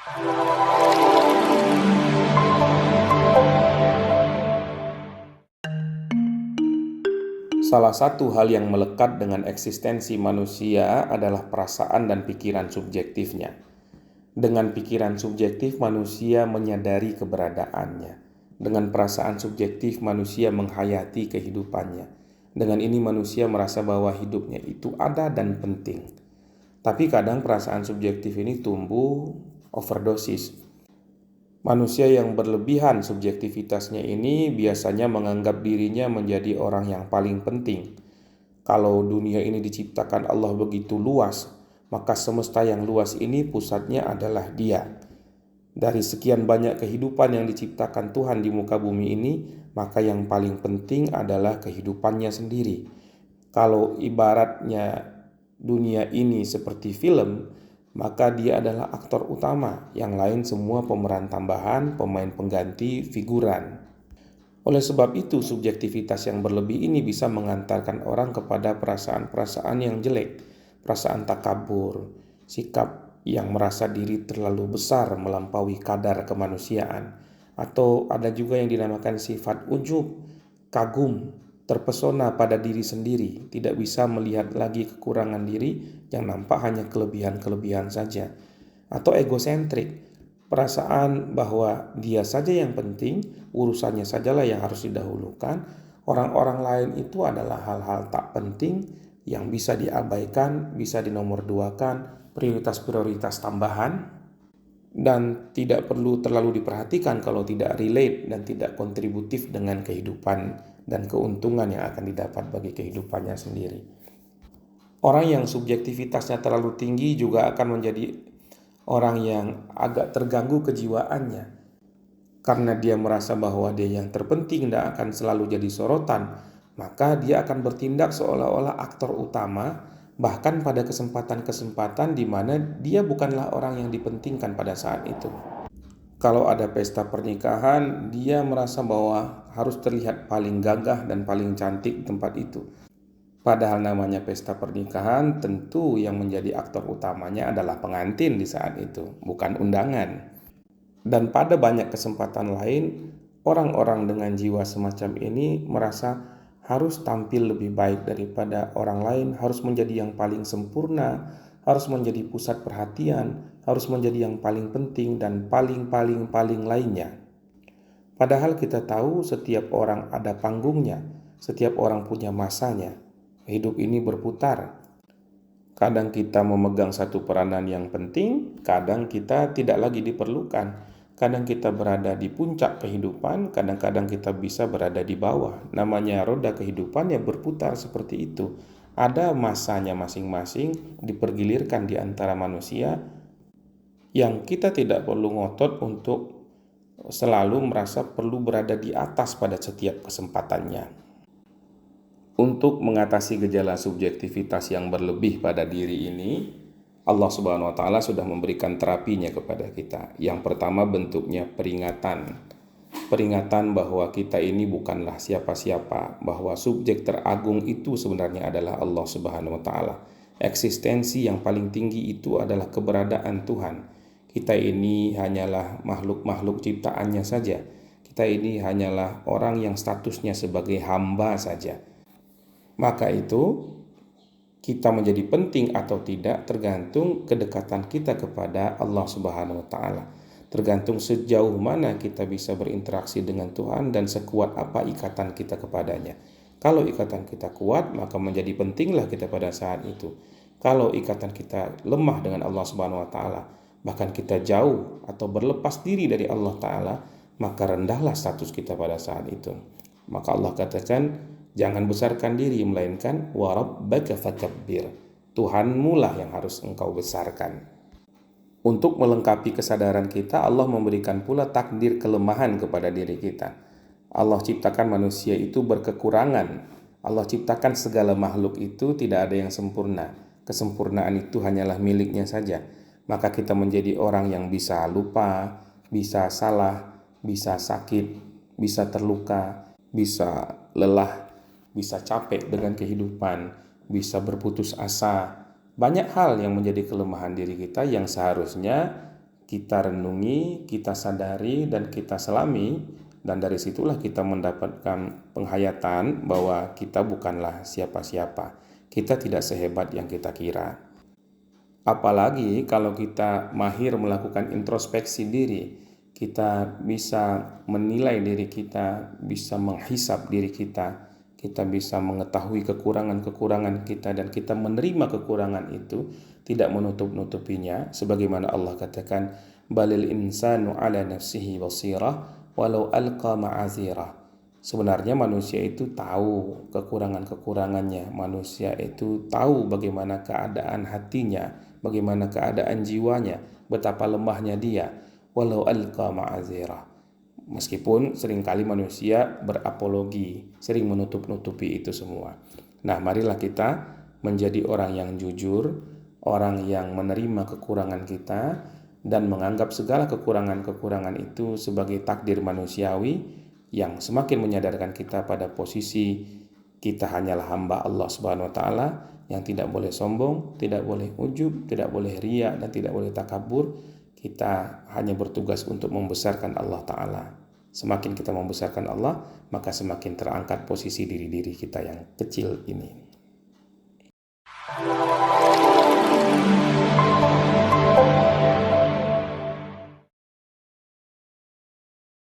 Salah satu hal yang melekat dengan eksistensi manusia adalah perasaan dan pikiran subjektifnya. Dengan pikiran subjektif, manusia menyadari keberadaannya. Dengan perasaan subjektif, manusia menghayati kehidupannya. Dengan ini, manusia merasa bahwa hidupnya itu ada dan penting. Tapi kadang perasaan subjektif ini tumbuh overdosis. Manusia yang berlebihan subjektivitasnya ini biasanya menganggap dirinya menjadi orang yang paling penting. Kalau dunia ini diciptakan Allah begitu luas, maka semesta yang luas ini pusatnya adalah Dia. Dari sekian banyak kehidupan yang diciptakan Tuhan di muka bumi ini, maka yang paling penting adalah kehidupannya sendiri. Kalau ibaratnya dunia ini seperti film, maka dia adalah aktor utama, yang lain semua pemeran tambahan, pemain pengganti, figuran. Oleh sebab itu, subjektivitas yang berlebih ini bisa mengantarkan orang kepada perasaan-perasaan yang jelek, perasaan takabur, sikap yang merasa diri terlalu besar melampaui kadar kemanusiaan, atau ada juga yang dinamakan sifat ujub, kagum, terpesona pada diri sendiri, tidak bisa melihat lagi kekurangan diri, yang nampak hanya kelebihan-kelebihan saja, atau egosentrik, perasaan bahwa dia saja yang penting, urusannya sajalah yang harus didahulukan, orang-orang lain itu adalah hal-hal tak penting yang bisa diabaikan, bisa dinomorduakan, prioritas-prioritas tambahan, dan tidak perlu terlalu diperhatikan kalau tidak relate dan tidak kontributif dengan kehidupan dan keuntungan yang akan didapat bagi kehidupannya sendiri. Orang yang subjektivitasnya terlalu tinggi juga akan menjadi orang yang agak terganggu kejiwaannya, karena dia merasa bahwa dia yang terpenting dan akan selalu jadi sorotan, maka dia akan bertindak seolah-olah aktor utama, bahkan pada kesempatan-kesempatan di mana dia bukanlah orang yang dipentingkan pada saat itu. Kalau ada pesta pernikahan, dia merasa bahwa harus terlihat paling gagah dan paling cantik di tempat itu. Padahal namanya pesta pernikahan, tentu yang menjadi aktor utamanya adalah pengantin di saat itu, bukan undangan. Dan pada banyak kesempatan lain, orang-orang dengan jiwa semacam ini merasa harus tampil lebih baik daripada orang lain, harus menjadi yang paling sempurna, harus menjadi pusat perhatian, harus menjadi yang paling penting dan paling lainnya. Padahal kita tahu setiap orang ada panggungnya, setiap orang punya masanya. Hidup ini berputar. Kadang kita memegang satu peranan yang penting, kadang kita tidak lagi diperlukan. Kadang kita berada di puncak kehidupan, kadang-kadang kita bisa berada di bawah. Namanya roda kehidupan yang berputar seperti itu. Ada masanya masing-masing dipergilirkan di antara manusia, yang kita tidak perlu ngotot untuk selalu merasa perlu berada di atas pada setiap kesempatannya. Untuk mengatasi gejala subjektivitas yang berlebih pada diri ini, Allah Subhanahu wa taala sudah memberikan terapinya kepada kita. Yang pertama bentuknya peringatan. Peringatan bahwa kita ini bukanlah siapa-siapa, bahwa subjek teragung itu sebenarnya adalah Allah Subhanahu wa taala. Eksistensi yang paling tinggi itu adalah keberadaan Tuhan. Kita ini hanyalah makhluk-makhluk ciptaannya saja. Kita ini hanyalah orang yang statusnya sebagai hamba saja. Maka itu kita menjadi penting atau tidak tergantung kedekatan kita kepada Allah Subhanahu wa taala. Tergantung sejauh mana kita bisa berinteraksi dengan Tuhan dan sekuat apa ikatan kita kepadanya. Kalau ikatan kita kuat, maka menjadi pentinglah kita pada saat itu. Kalau ikatan kita lemah dengan Allah Subhanahu wa taala, bahkan kita jauh atau berlepas diri dari Allah taala, maka rendahlah status kita pada saat itu. Maka Allah katakan, jangan besarkan diri, melainkan wa rabbaka fakabbir. Tuhanmu lah yang harus engkau besarkan. Untuk melengkapi kesadaran kita, Allah memberikan pula takdir kelemahan kepada diri kita. Allah ciptakan manusia itu berkekurangan. Allah ciptakan segala makhluk itu tidak ada yang sempurna. Kesempurnaan itu hanyalah miliknya saja. Maka kita menjadi orang yang bisa lupa, bisa salah, bisa sakit, bisa terluka, bisa lelah, bisa capek dengan kehidupan, bisa berputus asa. Banyak hal yang menjadi kelemahan diri kita yang seharusnya kita renungi, kita sadari, dan kita selami, dan dari situlah kita mendapatkan penghayatan bahwa kita bukanlah siapa-siapa. Kita tidak sehebat yang kita kira. Apalagi kalau kita mahir melakukan introspeksi diri, kita bisa menilai diri kita, bisa menghisap diri kita bisa mengetahui kekurangan-kekurangan kita, dan kita menerima kekurangan itu, tidak menutup-nutupinya, sebagaimana Allah katakan, balil insanu ala nafsihi basirah walau alqa ma'azirah. Sebenarnya manusia itu tahu kekurangan-kekurangannya, manusia itu tahu bagaimana keadaan hatinya, bagaimana keadaan jiwanya, betapa lemahnya dia, walau alqa ma'azirah. Meskipun seringkali manusia berapologi, sering menutup-nutupi itu semua. Nah, marilah kita menjadi orang yang jujur, orang yang menerima kekurangan kita, dan menganggap segala kekurangan-kekurangan itu sebagai takdir manusiawi yang semakin menyadarkan kita pada posisi kita hanyalah hamba Allah Subhanahu wa taala yang tidak boleh sombong, tidak boleh ujub, tidak boleh riya, dan tidak boleh takabur. Kita hanya bertugas untuk membesarkan Allah Ta'ala. Semakin kita membesarkan Allah, maka semakin terangkat posisi diri-diri kita yang kecil ini.